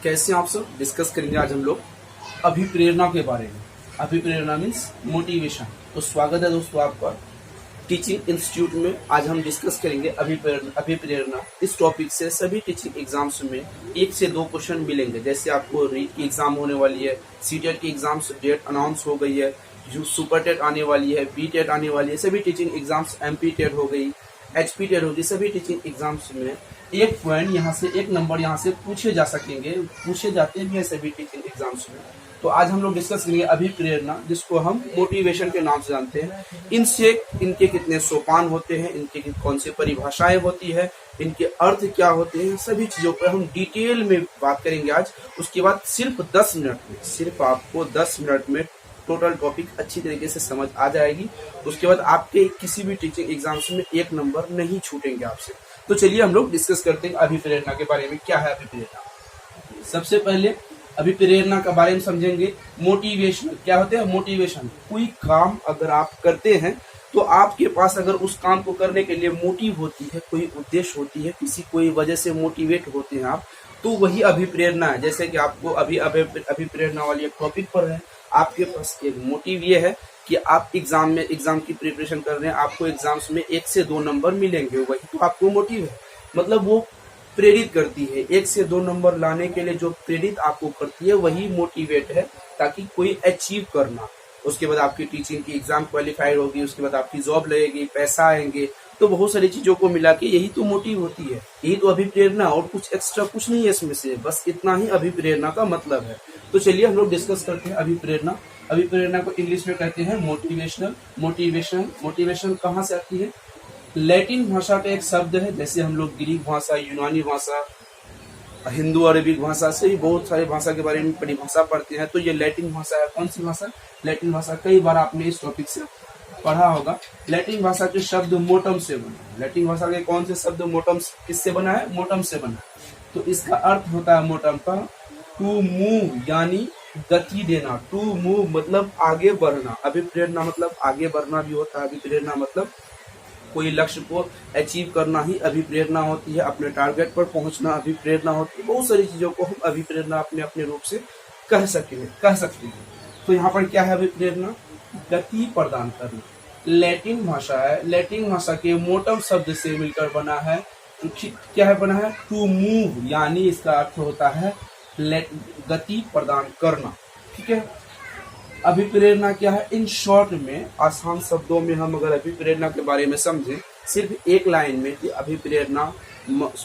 कैसे आप सब डिस्कस करेंगे आज हम लोग अभिप्रेरणा के बारे में। अभिप्रेरणा मीन्स मोटिवेशन। तो स्वागत है दोस्तों आपका टीचिंग इंस्टीट्यूट में। आज हम डिस्कस करेंगे अभिप्रेरणा। इस टॉपिक से सभी टीचिंग एग्जाम्स में 1 से 2 क्वेश्चन मिलेंगे। जैसे आपको रीट की एग्जाम होने वाली है, सीटेट की एग्जाम्स डेट अनाउंस हो गई है, जो सुपर टेट आने वाली है, बी टेट आने वाली है, सभी टीचिंग एग्जाम्स, एमपी टेट हो गई, एचपी टेट होगी, सभी टीचिंग एग्जाम्स में 1 पॉइंट यहाँ से 1 नंबर यहाँ से पूछे जा सकेंगे, पूछे जाते भी हैं सभी टीचिंग एग्जाम्स में। तो आज हम लोग डिस्कस करेंगे अभिप्रेरणा, जिसको हम मोटिवेशन के नाम से जानते हैं। इनसे इनके कितने सोपान होते हैं, इनके कौन सी परिभाषाएं होती है, इनके अर्थ क्या होते हैं, सभी चीजों पर हम डिटेल में बात करेंगे आज। उसके बाद सिर्फ 10 मिनट में, सिर्फ आपको 10 मिनट में टोटल टॉपिक अच्छी तरीके से समझ आ जाएगी। उसके बाद आपके किसी भी टीचिंग एग्जाम्स में 1 नंबर नहीं छूटेंगे आपसे। तो चलिए हम लोग डिस्कस करते हैं अभिप्रेरणा के बारे में। क्या है अभिप्रेरणा? सबसे पहले अभिप्रेरणा के बारे में समझेंगे। मोटिवेशन क्या होते हैं? मोटिवेशन, कोई काम अगर आप करते हैं तो आपके पास अगर उस काम को करने के लिए मोटिव होती है, कोई उद्देश्य होती है, किसी कोई वजह से मोटिवेट होते हैं आप, तो वही अभिप्रेरणा है। जैसे कि आपको अभी अभिप्रेरणा वाली एक टॉपिक पर है, आपके पास एक मोटिव ये है कि आप एग्जाम की प्रिपरेशन कर रहे हैं, आपको एग्जाम्स में 1 से 2 नंबर मिलेंगे, वही तो आपको मोटिव है। मतलब वो प्रेरित करती है, 1 से 2 नंबर लाने के लिए जो प्रेरित आपको करती है वही मोटिवेट है, ताकि कोई अचीव करना। उसके बाद आपकी टीचिंग की एग्जाम क्वालिफाइड होगी, उसके बाद आपकी जॉब लगेगी, पैसा आएंगे, तो बहुत सारी चीजों को मिला के यही तो मोटिव होती है, यही तो अभिप्रेरणा। और कुछ एक्स्ट्रा कुछ नहीं है इसमें से, बस इतना ही अभिप्रेरणा का मतलब है। तो चलिए हम लोग डिस्कस करते हैं अभिप्रेरणा। अभिप्रेरणा को इंग्लिश में कहते हैं मोटिवेशनल। मोटिवेशन कहाँ से आती है? लैटिन भाषा का एक शब्द है। जैसे हम लोग ग्रीक भाषा, यूनानी भाषा, हिंदू अरबिक भाषा से ही बहुत सारी भाषा के बारे में परिभाषा पढ़ते हैं। तो ये लैटिन भाषा है। कौन सी भाषा? लैटिन भाषा। कई बार आपने इस टॉपिक से पढ़ा होगा। लैटिन भाषा के शब्द मोटम से बना है। लैटिन भाषा के कौन से शब्द मोटम किससे बना है? मोटम से बना है। तो इसका अर्थ होता है मोटम का टू मूव, यानी गति देना। टू मूव मतलब आगे बढ़ना। अभिप्रेरणा मतलब आगे बढ़ना भी होता है। अभिप्रेरणा मतलब कोई लक्ष्य को अचीव करना ही अभिप्रेरणा होती है, अपने टारगेट पर पहुंचना अभिप्रेरणा होती है। बहुत सारी चीजों को हम अभिप्रेरणा अपने अपने रूप से कह सकते हैं। तो यहाँ पर क्या है अभिप्रेरणा? गति प्रदान करना। लैटिन भाषा है, लैटिन भाषा के मोटम शब्द से मिलकर बना है। क्या है बना है? टू मूव, यानी इसका अर्थ होता है गति प्रदान करना। ठीक है। अभिप्रेरणा क्या है? इन शॉर्ट में, आसान शब्दों में हम अगर अभिप्रेरणा के बारे में समझें सिर्फ एक लाइन में, कि अभिप्रेरणा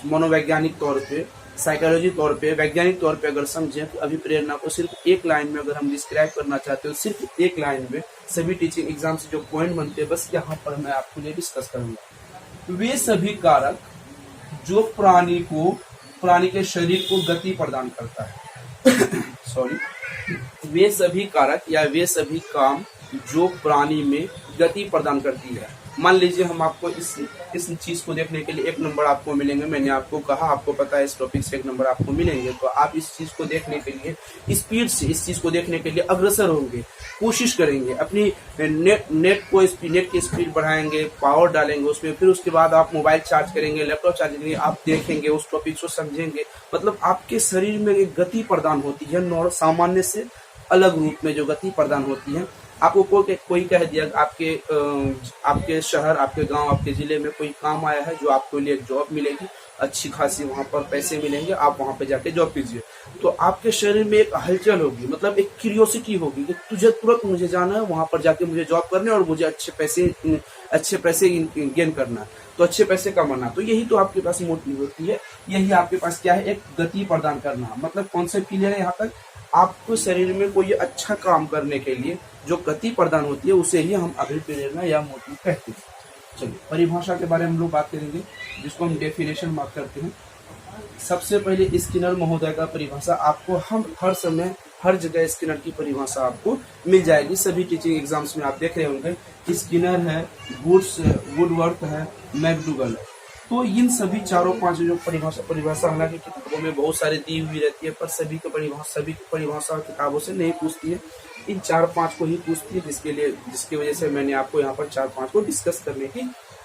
मनोवैज्ञानिक तौर पे, साइकोलॉजी तौर पे, वैज्ञानिक तौर पे अगर समझें तो अभिप्रेरणा को सिर्फ एक लाइन में अगर हम डिस्क्राइब करना चाहते हो, सिर्फ एक लाइन में, सभी टीचिंग एग्जाम से जो पॉइंट बनते हैं बस यहाँ पर मैं आपको ये डिस्कस करूंगा। वे सभी कारक जो प्राणी के शरीर को गति प्रदान करता है सॉरी, वे सभी कारक या वे सभी काम जो प्राणी में गति प्रदान करती है। मान लीजिए हम आपको इस चीज को देखने के लिए 1 नंबर आपको मिलेंगे। मैंने आपको कहा, आपको पता है इस टॉपिक से 1 नंबर आपको मिलेंगे, तो आप इस चीज को देखने के लिए स्पीड से इस चीज को देखने के लिए अग्रसर होंगे, कोशिश करेंगे, अपनी नेट की स्पीड बढ़ाएंगे, पावर डालेंगे उसमें, फिर उसके बाद आप मोबाइल चार्ज करेंगे, लैपटॉप चार्ज करेंगे, आप देखेंगे, उस टॉपिक को समझेंगे। मतलब आपके शरीर में एक गति प्रदान होती है, सामान्य से अलग रूप में जो गति प्रदान होती है। आपको कोई कह दिया आपके शहर, आपके गांव, आपके जिले में कोई काम आया है जो आपके लिए एक जॉब मिलेगी, अच्छी खासी वहां पर पैसे मिलेंगे, आप वहां पे जाके जॉब कीजिए, तो आपके शरीर में एक हलचल होगी, मतलब एक क्यूरियोसिटी होगी कि तुझे तुरंत मुझे जाना है, वहां पर जाके मुझे जॉब करने और मुझे अच्छे पैसे गेन करना है, तो अच्छे पैसे कमाना। तो यही तो आपके पास मोटिव होती है, यही आपके पास क्या है? एक गति प्रदान करना। मतलब कॉन्सेप्ट क्लियर है यहाँ तक? आपको शरीर में कोई अच्छा काम करने के लिए जो गति प्रदान होती है उसे ही हम अभिप्रेरणा या मोटिव कहते हैं। चलिए परिभाषा के बारे में हम लोग बात करेंगे, जिसको हम डेफिनेशन बात करते हैं। सबसे पहले स्किनर महोदय का परिभाषा आपको हम हर समय हर जगह स्किनर की परिभाषा आपको मिल जाएगी। सभी टीचिंग एग्जाम्स में आप देख रहे होंगे, स्किनर है, वुडवर्थ है, मैकडूगल है। तो इन सभी 4-5 जो परिभाषा हालांकि किताबों में बहुत सारी दी हुई रहती है, पर सभी की परिभाषा किताबों से नहीं पूछती है, इन 4-5 को ही पूछती है, जिसकी वजह से मैंने आपको यहाँ पर 4-5 को डिस्कस करने की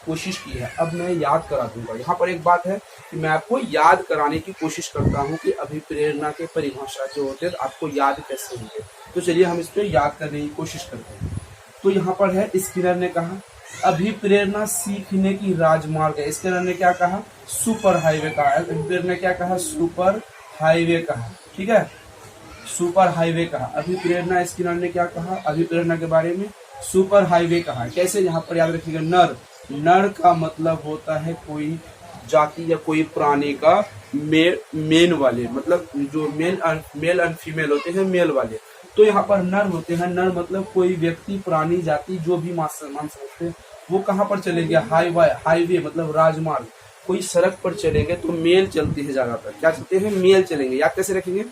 कोशिश की है, अब मैं याद करा दूंगा। यहाँ पर एक बात है कि मैं आपको याद कराने की कोशिश करता हूँ कि अभिप्रेरणा के परिभाषा जो होते हैं आपको याद कैसे होंगे। तो चलिए हम इस पर याद करने की कोशिश करते हैं। तो यहाँ पर है, स्किनर ने कहा अभिप्रेरणा सीखने की राजमार्ग है। स्किनर ने क्या कहा? सुपर हाईवे कहा। अभिप्रेरणा ने क्या कहा? सुपर हाईवे कहा। ठीक है, सुपर हाईवे कहा। अभिप्रेरणा, स्किनर ने क्या कहा अभिप्रेरणा के बारे में? सुपर हाईवे कहा। कैसे? यहाँ पर याद रखिएगा, नर। नर का मतलब होता है कोई जाति या कोई प्राणी का मेन वाले, मतलब जो मेल एंड फीमेल होते हैं, मेल वाले। तो यहाँ पर नर होते हैं। नर मतलब कोई व्यक्ति, प्राणी, जाति, जो भी मान सकते हैं। वो कहाँ पर चलेंगे? हाईवे मतलब राजमार्ग। कोई सड़क पर चलेंगे तो मेल चलती है ज्यादातर। क्या चलते हैं? मेल चलेंगे। याद कैसे रखेंगे?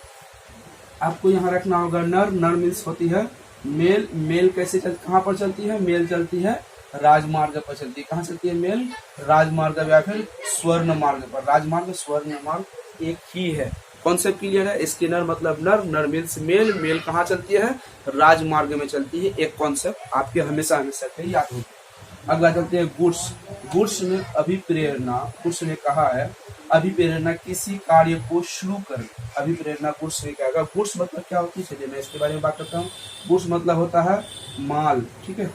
आपको यहाँ रखना होगा नर। नर मीन्स होती है मेल। मेल कैसे कहाँ पर चलती है? मेल चलती है राजमार्ग पर चलती है। कहाँ चलती है मेल? राजमार्ग या फिर स्वर्ण मार्ग पर। राजमार्ग, स्वर्ण मार्ग एक ही है। कॉन्सेप्ट क्लियर है? स्किनर मतलब नर, नर मीन्स मेल, मेल कहाँ चलती है? राजमार्ग में चलती है। एक कॉन्सेप्ट आपके हमेशा के याद होगी। अगला चलते हैं गुड्स। गुड्स में अभिप्रेरणा, गुड्स ने कहा है अभिप्रेरणा किसी कार्य को शुरू कर। अभिप्रेरणा गुड्स ने कहा। गुड्स मतलब क्या होती है? चलिए मैं इसके बारे में बात करता हूँ। गुड्स मतलब होता है माल। ठीक है,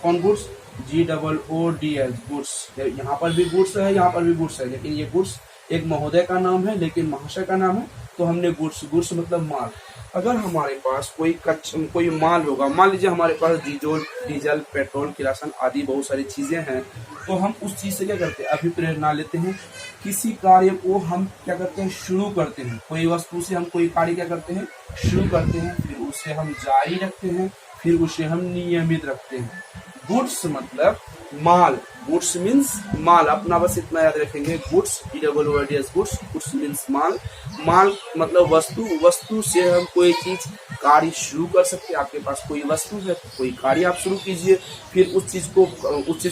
कौन गुड्स? GOODS, goods. यहाँ पर भी गुड्स है, यहाँ पर भी गुड्स है, लेकिन ये गुड्स एक महोदय का नाम है, लेकिन महाशय का नाम है। तो हमने गुड्स, गुड्स मतलब माल। अगर हमारे पास कोई माल होगा, मान लीजिए हमारे पास डीजल, पेट्रोल, किरासन आदि बहुत सारी चीजें हैं, तो हम उस चीज से क्या करते हैं? अभिप्रेरणा लेते हैं। किसी कार्य को हम क्या करते हैं? शुरू करते हैं। कोई वस्तु से हम कोई कार्य क्या करते हैं? शुरू करते हैं, फिर उसे हम जारी रखते हैं, फिर उसे हम नियमित रखते हैं। गुड्स मतलब माल। गुड्स मीन्स माल। अपना बस इतना याद रखेंगे, goods, GOODS, goods. Goods means माल। माल मतलब वस्तु। वस्तु से हम कोई चीज, कार्य शुरू कर सकते हैं। आपके पास कोई वस्तु है तो कोई कार्य आप शुरू कीजिए, फिर उस चीज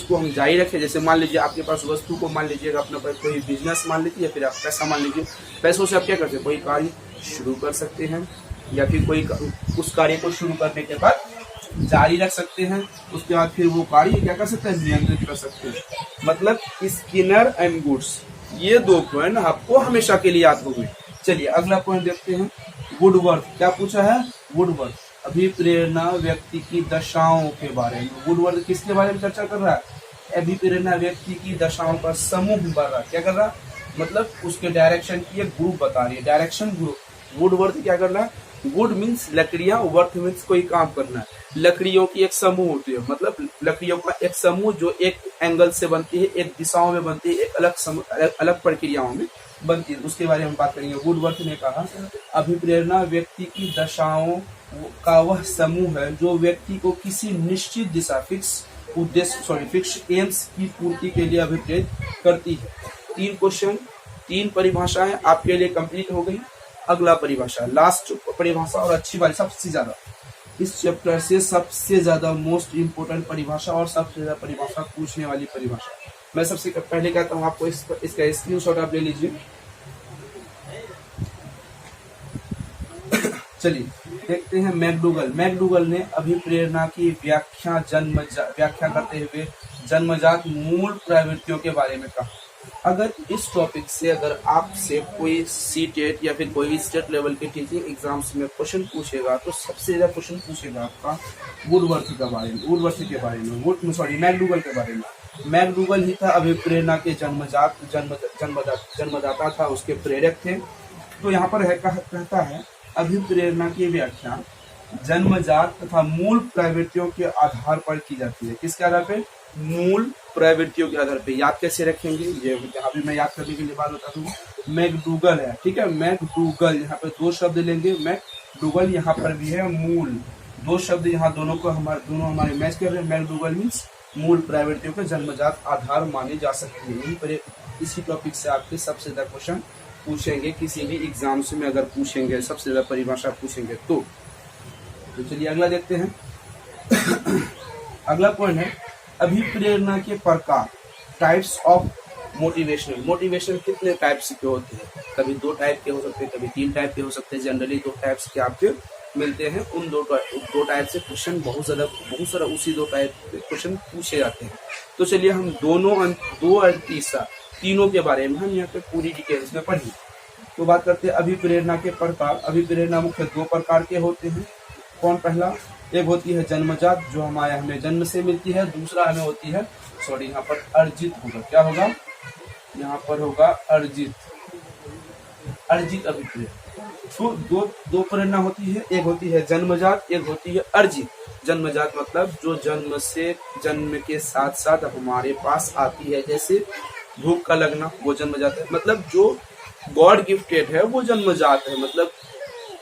को हम जारी रखें। जैसे मान लीजिए आपके पास वस्तु को, मान लीजिएगा अपना कोई बिजनेस मान लीजिए, या फिर आप पैसा मान लीजिए। पैसों से आप क्या करते हैं? कोई कार्य शुरू कर सकते हैं, या फिर कोई उस कार्य को शुरू करने के बाद जारी रख सकते हैं। उसके बाद फिर वो कार्य क्या कर सकते हैं? नियंत्रित कर सकते हैं। मतलब स्किनर एंड गुड्स, ये दो पॉइंट आपको हमेशा के लिए याद होंगे। चलिए अगला पॉइंट देखते हैं। वुडवर्थ क्या पूछा है? वुडवर्थ अभिप्रेरणा व्यक्ति की दशाओं के बारे में। वुडवर्थ किसके बारे में चर्चा कर रहा है? अभिप्रेरणा व्यक्ति की दशाओं का समूह बन रहा है। क्या कर रहा है? मतलब उसके डायरेक्शन की एक ग्रुप बता रही है, डायरेक्शन ग्रुप। वुडवर्थ क्या कर रहा है? वुड मीन्स लकड़ियां, वर्थ मीन्स कोई काम करना है। लकड़ियों की एक समूह होती है, मतलब लकड़ियों का एक समूह जो एक एंगल से बनती है, एक दिशाओं में बनती है, एक अलग प्रक्रियाओं में बनती है। उसके बारे में हम बात करेंगे। वुडवर्थ ने कहा अभिप्रेरणा व्यक्ति की दशाओं का वह समूह है जो व्यक्ति को किसी निश्चित दिशा, फिक्स एम्स की पूर्ति के लिए अभिप्रेरित करती है। 3 क्वेश्चन, 3 परिभाषाएं आपके लिए कंप्लीट हो गई। अगला परिभाषा, लास्ट परिभाषा और अच्छी वाली, सबसे ज्यादा इस चैप्टर से सबसे ज्यादा मोस्ट इंपोर्टेंट परिभाषा और सबसे ज्यादा परिभाषा पूछने वाली परिभाषा। मैं सबसे पहले कहता हूँ आपको इसका स्क्रीनशॉट आप ले लीजिए। चलिए देखते हैं। मैकडूगल ने अभिप्रेरणा की व्याख्या करते हुए जन्मजात मूल प्रवृत्तियों के बारे में कहा। अगर इस टॉपिक से अगर आपसे कोई सीटेट या फिर कोई स्टेट लेवल के टीचिंग एग्जाम्स में क्वेश्चन पूछेगा तो सबसे ज्यादा क्वेश्चन पूछेगा आपका वुडवर्थ के बारे में, मैकडूगल के बारे में। मैकडूगल ही था अभिप्रेरणा के जन्मदाता था, उसके प्रेरक थे। तो यहाँ पर कहता है अभिप्रेरणा की व्याख्या जन्मजात तथा मूल प्रवृत्तियों के आधार पर की जाती है। किसके आधार पे? मूल प्रवृत्तियों के आधार पे। याद कैसे रखेंगे? ये यहाँ भी मैं याद करने के लिए बात बता दूंगा। मैकडूगल है, ठीक है, मैकडूगल। यहाँ पे 2 शब्द लेंगे, मैकडूगल, यहाँ पर भी है मूल। 2 शब्द यहाँ दोनों हमारे मैच कर रहे हैं। मैकडूगल मीन्स मूल प्रवृत्तियों के जन्मजात आधार माने जा सकते हैं। यहीं पर इसी टॉपिक से आपके सबसे ज्यादा क्वेश्चन पूछेंगे किसी भी एग्जाम्स में। अगर पूछेंगे सबसे ज्यादा परिभाषा पूछेंगे तो चलिए अगला देखते हैं। अगला पॉइंट है अभिप्रेरणा के प्रकार, टाइप्स ऑफ मोटिवेशनल कितने टाइप्स के होते हैं? कभी 2 टाइप के हो सकते हैं, कभी 3 टाइप के हो सकते हैं। जनरली 2 टाइप्स के आपके मिलते हैं उन दो टाइप से क्वेश्चन बहुत सारा उसी दो टाइप के क्वेश्चन पूछे जाते हैं। तो चलिए हम दो और तीसरा तीनों के बारे में हम यहाँ पे पूरी डिटेल्स में पढ़ेंगे। तो बात करते हैं अभिप्रेरणा के प्रकार। अभिप्रेरणा मुख्य दो प्रकार के होते हैं। कौन? पहला एक होती है जन्मजात, जो हमें जन्म से मिलती है। दूसरा हमें होती है यहाँ पर अर्जित होगा। क्या होगा? यहाँ पर होगा अर्जित अभिप्रेरणा। तो दो प्रेरणा होती है, एक होती है जन्मजात, एक होती है अर्जित। जन्मजात मतलब जो जन्म के साथ साथ हमारे पास आती है, जैसे भूख का लगना, वो जन्मजात है। मतलब जो गॉड गिफ्टेड है वो जन्मजात है। मतलब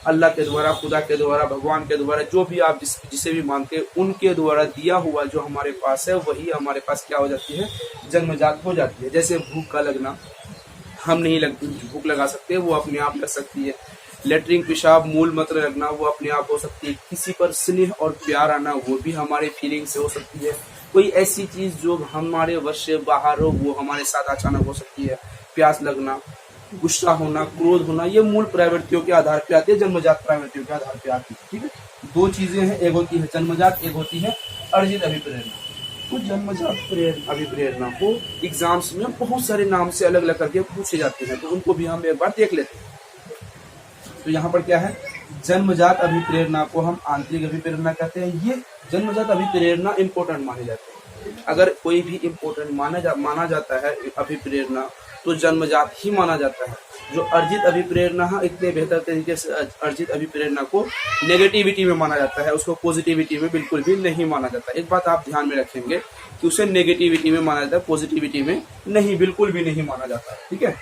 अल्लाह के द्वारा, खुदा के द्वारा, भगवान के द्वारा, जो भी आप जिसे भी मानते हैं उनके द्वारा दिया हुआ जो हमारे पास है वही हमारे पास क्या हो जाती है? जन्मजात हो जाती है। जैसे भूख का लगना, हम नहीं भूख लगा सकते, वो अपने आप लग सकती है। लेटरिन, पेशाब, मूल मूत्र लगना, वो अपने आप हो सकती है। किसी पर स्नेह और प्यार आना, वो भी हमारे फीलिंग से हो सकती है। कोई ऐसी चीज जो हमारे वश से बाहर हो वो हमारे साथ अचानक हो सकती है। प्यास लगना, गुस्सा होना, क्रोध होना, ये मूल प्रवृत्तियों के आधार पे आती है, जन्मजात प्रवृत्तियों के आधार पे आती है। ठीक है, दो चीजें हैं, एक होती है जन्मजात, एक होती है अर्जित अभिप्रेरणा। तो जन्मजात अभिप्रेरणा को एग्जाम्स में बहुत सारे नाम से अलग अलग करके पूछे जाते हैं, तो उनको भी हम एक बार देख लेते हैं। तो यहाँ पर क्या है? जन्मजात अभिप्रेरणा को हम आंतरिक अभिप्रेरणा कहते हैं। ये जन्मजात अभिप्रेरणा इंपॉर्टेंट माने जाते हैं। अगर कोई भी इंपॉर्टेंट माना जाता है अभिप्रेरणा, तो जन्मजात ही माना जाता है। जो अर्जित अभिप्रेरणा है, इतने बेहतर तरीके से अर्जित अभिप्रेरणा को नेगेटिविटी में माना जाता है, उसको पॉजिटिविटी में बिल्कुल भी नहीं माना जाता। एक बात आप ध्यान में रखेंगे कि उसे नेगेटिविटी में माना जाता है, पॉजिटिविटी में नहीं, बिल्कुल भी नहीं माना जाता। ठीक है,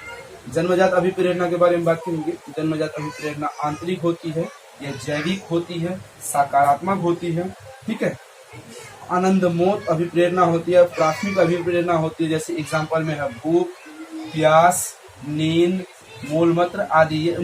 जन्मजात अभिप्रेरणा के बारे में बात करेंगे। जन्मजात अभिप्रेरणा आंतरिक होती है, यह जैविक होती है, सकारात्मक होती है। ठीक है, आनंदमोद अभिप्रेरणा होती है, प्राथमिक अभिप्रेरणा होती है। जैसे एग्जाम्पल में है भूख, प्यास, नींद, मूलमूत्र आदि,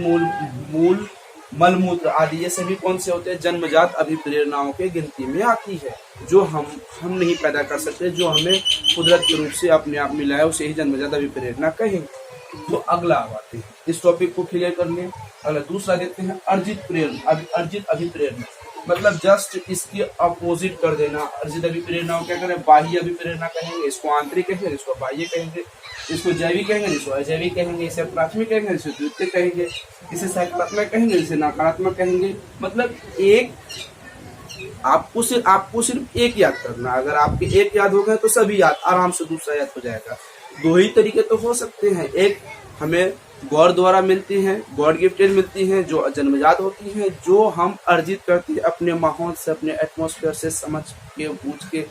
मलमूत्र आदि, ये सभी कौन से होते हैं? जन्मजात अभिप्रेरणाओं के गिनती में आती है, जो हम नहीं पैदा कर सकते, जो हमें कुदरत के रूप से अपने आप मिला है, उसे ही जन्मजात अभिप्रेरणा कहेंगे। तो अगला आते हैं, इस टॉपिक को क्लियर कर लें। अगला दूसरा देखते हैं अर्जित अभिप्रेरणा। मतलब जस्ट इसके अपोजिट कर देना। अर्जित अभिप्रेरणा को क्या करें? बाह्य अभिप्रेरणा कहेंगे, इसको आंतरिक कहेंगे, इसको बाह्य कहेंगे, इसको जैविक कहेंगे, इसको अजैविक कहेंगे, इसे प्राथमिक कहेंगे, इसे द्वितीयक कहेंगे, इसे सकारात्मक कहेंगे, इसे नकारात्मक कहेंगे। मतलब आपको सिर्फ एक याद करना। अगर आपके एक याद हो गए तो सभी याद आराम से दूसरा याद हो जाएगा। दो ही तरीके तो हो सकते हैं, एक हमें गॉड द्वारा मिलती हैं, गॉड गिफ्टेड मिलती हैं, जो जन्मजात होती हैं, जो हम अर्जित करते हैं अपने माहौल से, अपने एटमॉस्फेयर से, समझ के, बूझ के,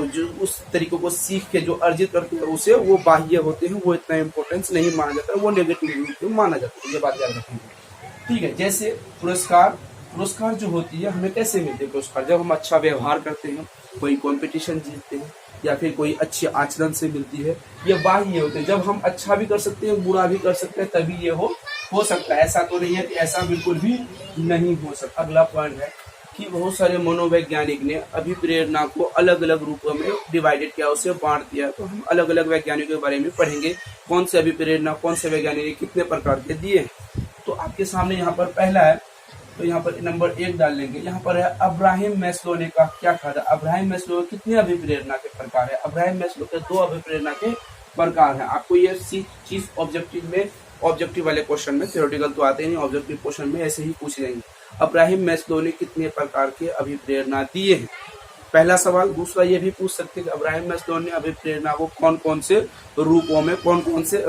जो उस तरीकों को सीख के जो अर्जित करते हैं उसे वो बाह्य होते हैं, वो इतना इम्पोर्टेंस नहीं माना जाता, वो नेगेटिव रूप में माना जाता है। ये बात याद रखेंगे। ठीक है, जैसे पुरस्कार जो होती है, हमें कैसे मिलते हैं पुरस्कार? जब हम अच्छा व्यवहार करते हैं, कोई कंपटीशन जीतते हैं, या फिर कोई अच्छे आचरण से मिलती है। ये बाह्य होते हैं। जब हम अच्छा भी कर सकते हैं, बुरा भी कर सकते हैं, तभी ये हो सकता है। ऐसा तो नहीं है कि ऐसा बिल्कुल भी नहीं हो सकता। अगला पॉइंट है कि बहुत सारे मनोवैज्ञानिक ने अभिप्रेरणा को अलग अलग रूपों में डिवाइडेड किया, उसे बांट दिया। तो हम अलग अलग वैज्ञानिकों के बारे में पढ़ेंगे, कौन से अभिप्रेरणा, कौन से वैज्ञानिक ने कितने प्रकार के दिए हैं। तो आपके सामने यहाँ पर पहला है, तो यहाँ पर नंबर 1 डाल लेंगे। यहाँ पर है अब्राहम मैस्लो ने क्या कहा था? अब्राहम मैस्लो के कितने अभिप्रेरणा के प्रकार है? अब्राहम मैस्लो के 2 अभिप्रेरणा के प्रकार है। आपको ये चीज ऑब्जेक्टिव वाले क्वेश्चन में, थ्योरेटिकल तो आते नहीं, ऑब्जेक्टिव क्वेश्चन में ऐसे ही पूछ जाएंगे। अब्राहम मैस्लो ने कितने प्रकार के अभिप्रेरणा दिए हैं? पहला सवाल। दूसरा ये भी पूछ सकते हैं कि अब्राहम मैस्लो ने अभिप्रेरणा को कौन कौन से रूपों में, कौन से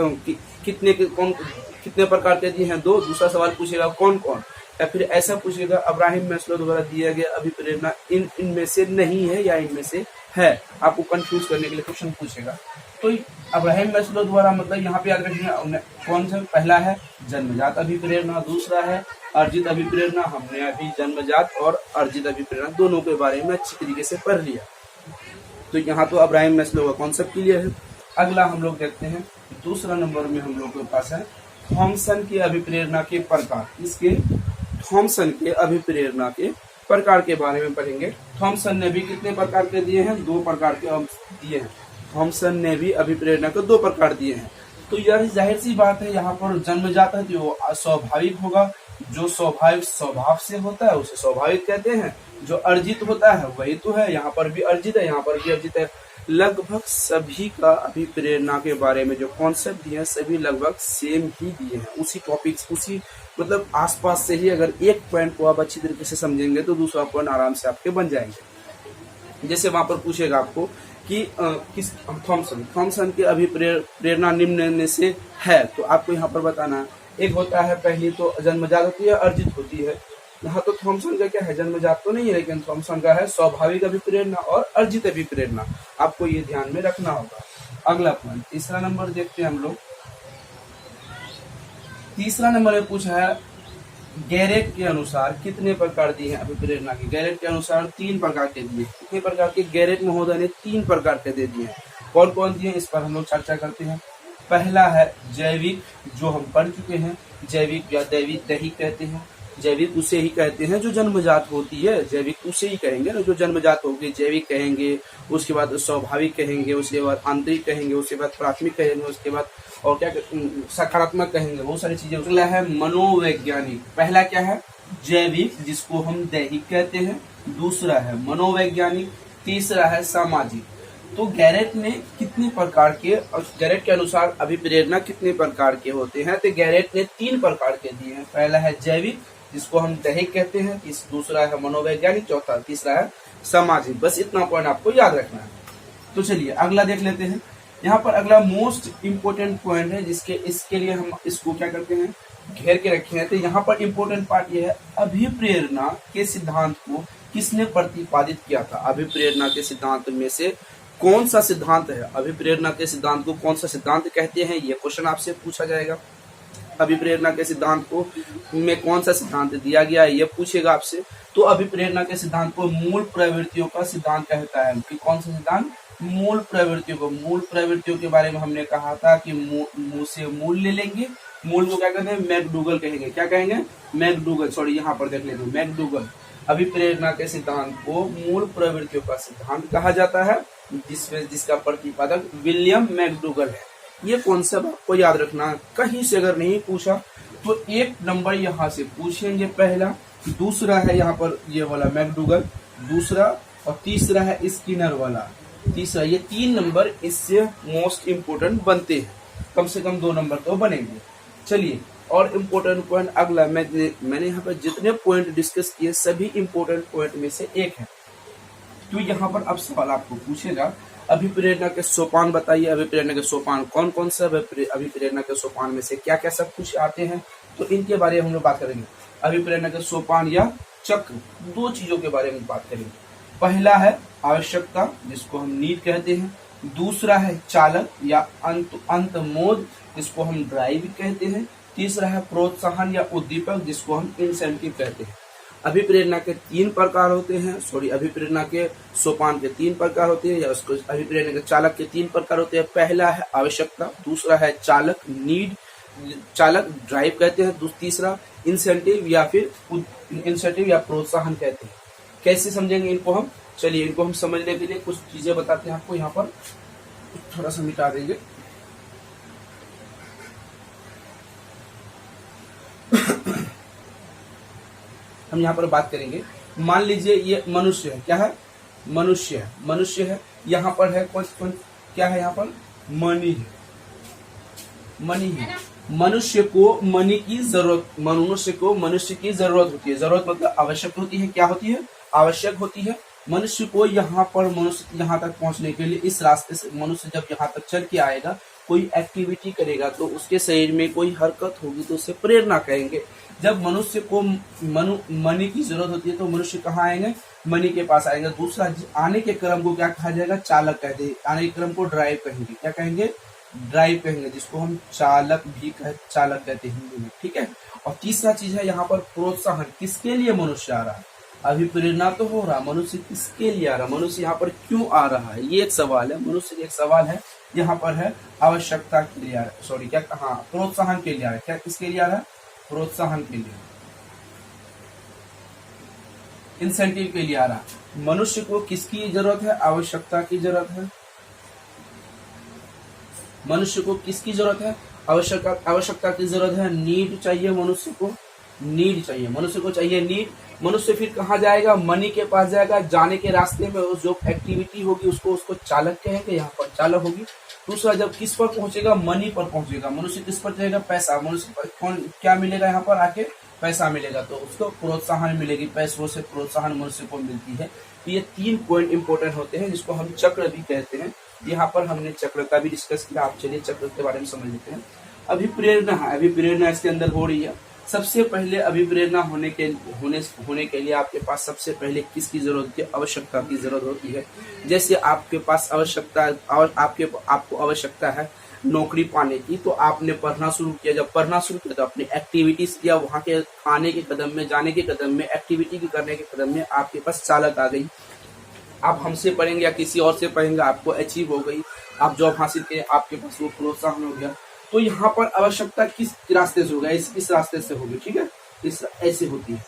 कितने प्रकार के दिए हैं? 2। दूसरा सवाल पूछेगा कौन कौन, या फिर ऐसा पूछेगा अब्राहम मैस्लो द्वारा दिया गया अभिप्रेरणा इनमें से नहीं है या इनमें से है। आपको कंफ्यूज करने के लिए क्वेश्चन पूछेगा। तो अब्राहम मैस्लो द्वारा मतलब यहाँ पे याद रखिए कौन सा? पहला है जन्मजात अभिप्रेरणा, दूसरा है अर्जित अभिप्रेरणा। हमने अभी जन्मजात और अर्जित अभिप्रेरणा दोनों के बारे में अच्छी तरीके से पढ़ लिया। तो यहाँ तो अब्राहम मैस्लो का कॉन्सेप्ट क्लियर है। अगला हम लोग देखते हैं, दूसरा नंबर में हम लोग के पास है थॉमसन के अभिप्रेरणा के प्रकार। इसके थॉमसन के अभिप्रेरणा के प्रकार के बारे में पढ़ेंगे। थॉमसन ने भी कितने प्रकार के दिए हैं? 2 प्रकार के दिए हैं। थॉमसन ने भी अभिप्रेरणा को 2 प्रकार दिए हैं। तो यह जाहिर सी बात है, यहाँ पर जन्मजात है तो स्वाभाविक होगा, जो स्वाभाविक स्वभाव से होता है उसे स्वाभाविक कहते हैं, जो अर्जित होता है वही तो है, यहाँ पर भी अर्जित है, यहाँ पर भी अर्जित है। लगभग सभी का अभिप्रेरणा के बारे में जो कॉन्सेप्ट दिए हैं सभी लगभग सेम ही दिए हैं, उसी टॉपिक्स उसी मतलब आसपास से ही अगर एक पॉइंट को आप अच्छी तरीके से समझेंगे तो दूसरा पॉइंट आराम से आपके बन जाएंगे। जैसे वहां पर पूछेगा आपको कि किस थॉमसन की अभिप्रेरणा निम्न में से है, तो आपको यहाँ पर बताना है। एक होता है पहली तो जन्मजात होती है, अर्जित होती है। यहाँ तो थॉमसन का क्या है, जन्मजात तो नहीं है, लेकिन थॉमसन का है स्वाभाविक अभिप्रेरणा और अर्जित अभिप्रेरणा, आपको ये ध्यान में रखना होगा। अगला पॉइंट तीसरा नंबर देखते हैं हम लोग। तीसरा नंबर में पूछा है गैरेट के अनुसार कितने प्रकार दिए हैं अभिप्रेरणा के। गैरेट के अनुसार 3 प्रकार के दिए। कितने प्रकार के गैरेट महोदय ने 3 प्रकार के दे दिए हैं। कौन कौन दिए इस पर हम लोग चर्चा करते हैं। पहला है जैविक, जो हम पढ़ चुके हैं, जैविक या दैहिक कहते हैं। जैविक उसे ही कहते हैं जो जन्मजात होती है, जैविक उसे ही कहेंगे ना जो जन्मजात होगी, जैविक कहेंगे। उसके बाद स्वाभाविक कहेंगे, उसके बाद आंतरिक कहेंगे, उसके बाद प्राथमिक कहेंगे, उसके बाद और क्या सकारात्मक कहेंगे, बहुत सारी चीजें। अगला है मनोवैज्ञानिक। पहला क्या है जैविक, जिसको हम दैहिक कहते हैं। दूसरा है मनोवैज्ञानिक। तीसरा है सामाजिक। तो गैरेट ने कितने प्रकार के, और गैरेट के अनुसार अभिप्रेरणा कितने प्रकार के होते हैं, तो गैरेट ने 3 प्रकार के दिए हैं। पहला है जैविक, जिसको हम दैहिक कहते हैं। दूसरा है मनोवैज्ञानिक, चौथा तीसरा है सामाजिक। बस इतना पॉइंट आपको याद रखना है। तो चलिए अगला देख लेते हैं। यहाँ पर अगला मोस्ट इम्पोर्टेंट पॉइंट है, इसके लिए हम इसको क्या करते हैं घेर के रखे हैं। तो यहाँ पर इम्पोर्टेंट पार्ट ये है अभिप्रेरणा के सिद्धांत को किसने प्रतिपादित किया था। अभिप्रेरणा के सिद्धांत में से कौन सा सिद्धांत है, अभिप्रेरणा के सिद्धांत को कौन सा सिद्धांत कहते हैं, ये क्वेश्चन आपसे पूछा जाएगा। अभिप्रेरणा के सिद्धांत को में कौन सा सिद्धांत दिया गया है, ये पूछेगा आपसे। तो अभिप्रेरणा के सिद्धांत को मूल प्रवृत्तियों का सिद्धांत कहता है। कि कौन सा सिद्धांत, मूल प्रवृत्तियों को। मूल प्रवृत्तियों के बारे में हमने कहा था कि मुंह से मूल ले लेंगे, मूल को क्या कहते हैं मैकडूगल कहेंगे। क्या कहेंगे मैकडूगल, सॉरी यहाँ पर देख लेते हैं मैकडूगल। अभिप्रेरणा के सिद्धांत को मूल प्रवृत्तियों का सिद्धांत कहा जाता है, जिसका प्रतिपादक विलियम मैकडूगल है। ये कॉन्सेप्ट आपको याद रखना है। कहीं से अगर नहीं पूछा तो 1 नंबर यहाँ से पूछेंगे पहला। दूसरा है यहाँ पर ये वाला मैकडूगल, दूसरा और तीसरा है स्किनर वाला, तीसरा। ये 3 नंबर इससे मोस्ट इम्पोर्टेंट बनते हैं, कम से कम 2 नंबर तो बनेंगे। चलिए और इम्पोर्टेंट पॉइंट अगला, मैंने यहाँ पर जितने पॉइंट डिस्कस किए सभी इम्पोर्टेंट पॉइंट में से एक है। तो यहाँ पर अब सवाल आपको पूछेगा अभिप्रेरणा के सोपान बताइए। अभिप्रेरणा के सोपान कौन कौन से, अभिप्रेरणा के सोपान में से क्या क्या सब कुछ आते हैं, तो इनके बारे में हम लोग बात करेंगे। अभिप्रेरणा के सोपान या चक्र, 2 चीजों के बारे में बात करेंगे। पहला है आवश्यकता, जिसको हम नीड कहते हैं। दूसरा है चालक या अंतमोद, जिसको हम ड्राइव कहते हैं। तीसरा है प्रोत्साहन या उद्दीपक, जिसको हम इंसेंटिव कहते हैं। अभिप्रेरणा के 3 प्रकार होते हैं, अभिप्रेरणा के सोपान के 3 प्रकार होते हैं, या उसको अभिप्रेरणा के चालक के 3 प्रकार होते हैं। पहला है आवश्यकता, दूसरा है चालक नीड, चालक ड्राइव कहते हैं। तीसरा इंसेंटिव या प्रोत्साहन कहते हैं। कैसे समझेंगे इनको हम, चलिए इनको हम समझने के लिए कुछ चीजें बताते हैं आपको। यहाँ पर थोड़ा सा मिटा देंगे। हम यहाँ पर बात करेंगे, मान लीजिए ये मनुष्य है। क्या है, मनुष्य है, मनुष्य है। यहाँ पर है कौन क्या है, यहाँ पर मनी है, मनी है। मनुष्य को मनी की जरूरत, मनुष्य की जरूरत होती है। जरूरत मतलब आवश्यक होती है। क्या होती है, आवश्यक होती है। मनुष्य को यहाँ पर, मनुष्य यहाँ तक पहुंचने के लिए इस रास्ते से मनुष्य जब यहाँ तक चल के आएगा, कोई एक्टिविटी करेगा तो उसके शरीर में कोई हरकत होगी तो उसे प्रेरणा कहेंगे। जब मनुष्य को मनी की जरूरत होती है तो मनुष्य कहाँ आएंगे, मनी के पास आएंगे। दूसरा आने के क्रम को क्या कहा जाएगा, चालक कहते हैं। आने के क्रम को ड्राइव कहेंगे। क्या कहेंगे, ड्राइव कहेंगे, जिसको हम चालक कहते हैं हिंदी में। ठीक है। और तीसरा चीज है यहाँ पर प्रोत्साहन। किसके लिए मनुष्य आ रहा है, अभिप्रेरणा तो हो रहा, मनुष्य किसके लिए आ रहा, मनुष्य यहाँ पर क्यों आ रहा है, ये एक सवाल है। मनुष्य एक सवाल है। यहाँ पर है आवश्यकता के लिए आ रहा है, सॉरी क्या, हाँ प्रोत्साहन के लिए आ रहा है। क्या किसके लिए आ रहा है, प्रोत्साहन के लिए, इंसेंटिव के लिए आ रहा है। मनुष्य को किसकी जरूरत है, आवश्यकता की जरूरत है। मनुष्य को किसकी जरूरत है, आवश्यकता की जरूरत है, नीड चाहिए मनुष्य को। नीड चाहिए, मनुष्य को चाहिए नीड। मनुष्य फिर कहाँ जाएगा, मनी के पास जाएगा। जाने के रास्ते में जो एक्टिविटी होगी उसको चालक कहेंगे, यहाँ पर चालक होगी। दूसरा जब किस पर पहुंचेगा, मनी पर पहुंचेगा। मनुष्य किस पर जाएगा, पैसा। मनुष्य पर कौन क्या मिलेगा, यहाँ पर आके पैसा मिलेगा, तो उसको प्रोत्साहन मिलेगी। पैसों से प्रोत्साहन मनुष्य को मिलती है। तो ये 3 पॉइंट इंपॉर्टेंट होते हैं जिसको हम चक्र भी कहते हैं। यहाँ पर हमने चक्र का भी डिस्कस किया। आप चलिए चक्र के बारे में समझ लेते हैं। अभिप्रेरणा है, अभिप्रेरणा इसके अंदर हो रही है। सबसे पहले अभिप्रेरणा होने के लिए आपके पास सबसे पहले किसकी जरूरत होती है, आवश्यकता की जरूरत होती है। जैसे आपके पास आपको आवश्यकता है नौकरी पाने की, तो आपने पढ़ना शुरू किया। जब पढ़ना शुरू किया तो आपने एक्टिविटीज किया। वहां के आने के कदम में, जाने के कदम में, एक्टिविटी के करने के कदम में आपके पास चालक आ गई। आप हमसे पढ़ेंगे या किसी और से पढ़ेंगे, आपको अचीव हो गई, आप जॉब हासिल किए, आपके पास वो प्रोत्साहन हो गया। तो यहाँ पर आवश्यकता किस रास्ते से होगा, इस रास्ते से होगी, ठीक है। इस ऐसे होती है,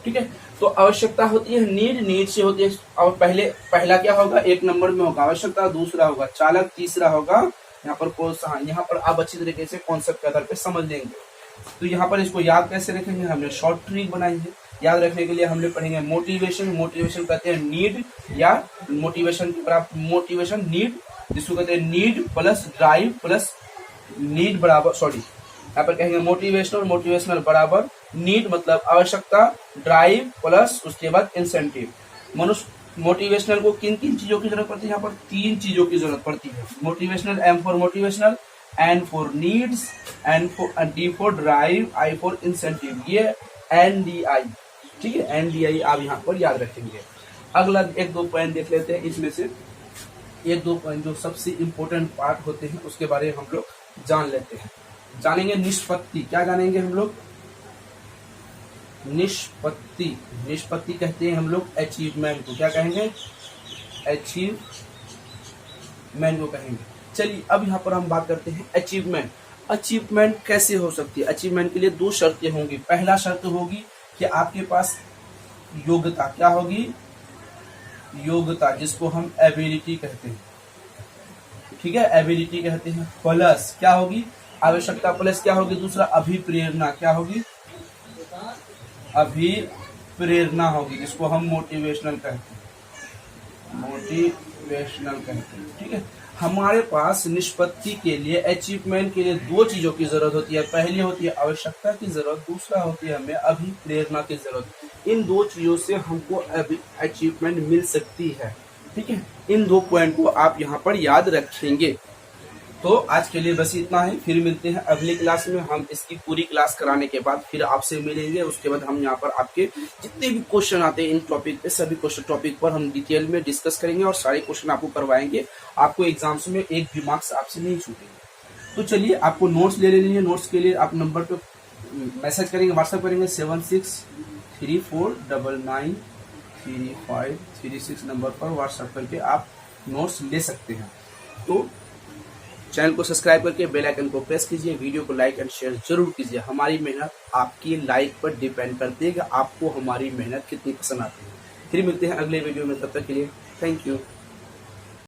ठीक है। तो आवश्यकता होती है नीड से होती है। और पहला क्या होगा, 1 नंबर में होगा आवश्यकता, दूसरा होगा चालक, तीसरा होगा यहाँ पर प्रोत्साहन। यहाँ पर आप अच्छी तरीके से कॉन्सेप्ट के आधार पर समझ लेंगे। तो यहाँ पर इसको याद कैसे रखेंगे, हमने शॉर्ट ट्रिक बनाई है। याद रखने के लिए हमने पढ़ेंगे मोटिवेशन। मोटिवेशन कहते हैं नीड, या मोटिवेशन नीड, जिसको कहते हैं need plus drive plus need बराबर, सॉरी यहाँ पर कहेंगे मोटिवेशनल बराबर नीड, मतलब आवश्यकता, ड्राइव प्लस उसके बाद इंसेंटिव। मनुष्य मोटिवेशनल को किन किन चीजों की जरूरत पड़ती है, यहाँ पर 3 चीजों की जरूरत पड़ती है। Motivational, M for motivational, N for needs, D for drive, I for incentive. ये NDI, ठीक है, NDI आप यहाँ पर याद रखेंगे। अगला 1-2 पॉइंट देख लेते हैं। इसमें से 1-2 पॉइंट जो सबसे इंपॉर्टेंट पार्ट होते हैं उसके बारे में हम लोग जान लेते हैं। जानेंगे निष्पत्ति। क्या जानेंगे हम लोग, निष्पत्ति कहते हैं हम लोग अचीवमेंट को। क्या कहेंगे, अचीवमेंट को कहेंगे। चलिए अब यहाँ पर हम बात करते हैं अचीवमेंट। अचीवमेंट कैसे हो सकती है, अचीवमेंट के लिए 2 शर्तें होंगी। पहला शर्त होगी कि आपके पास योग्यता, क्या होगी, योग्यता, जिसको हम एबिलिटी कहते हैं, ठीक है, एबिलिटी कहते हैं। प्लस क्या होगी, आवश्यकता प्लस क्या होगी, दूसरा अभिप्रेरणा, क्या होगी, अभिप्रेरणा होगी, जिसको हम मोटिवेशनल कहते हैं, ठीक है। हमारे पास निष्पत्ति के लिए, अचीवमेंट के लिए 2 चीजों की जरूरत होती है। पहली होती है आवश्यकता की जरूरत, दूसरा होती है हमें अभिप्रेरणा की जरूरत। इन 2 चीजों से हमको अचीवमेंट मिल सकती है, ठीक है। इन 2 पॉइंट को आप यहाँ पर याद रखेंगे। तो आज के लिए बस इतना है। फिर मिलते हैं अगली क्लास में। हम इसकी पूरी क्लास कराने के बाद फिर आपसे मिलेंगे। उसके बाद हम यहाँ पर आपके जितने भी क्वेश्चन आते हैं इन टॉपिक पे, सभी क्वेश्चन टॉपिक पर हम डिटेल में डिस्कस करेंगे और सारे क्वेश्चन आपको करवाएंगे। आपको एग्जाम्स में एक भी मार्क्स आपसे नहीं छूटेंगे। तो चलिए, आपको नोट्स ले लेनी है। नोट्स के लिए आप नंबर पे मैसेज करेंगे, व्हाट्सएप करेंगे 7634993536 नंबर पर व्हाट्सएप करके आप नोट्स ले सकते हैं। तो चैनल को सब्सक्राइब करके बेल आइकन को प्रेस कीजिए। वीडियो को लाइक एंड शेयर जरूर कीजिए। हमारी मेहनत आपकी लाइक पर डिपेंड करती है कि आपको हमारी मेहनत कितनी पसंद आती है। फिर मिलते हैं अगले वीडियो में, तब तक के लिए थैंक यू।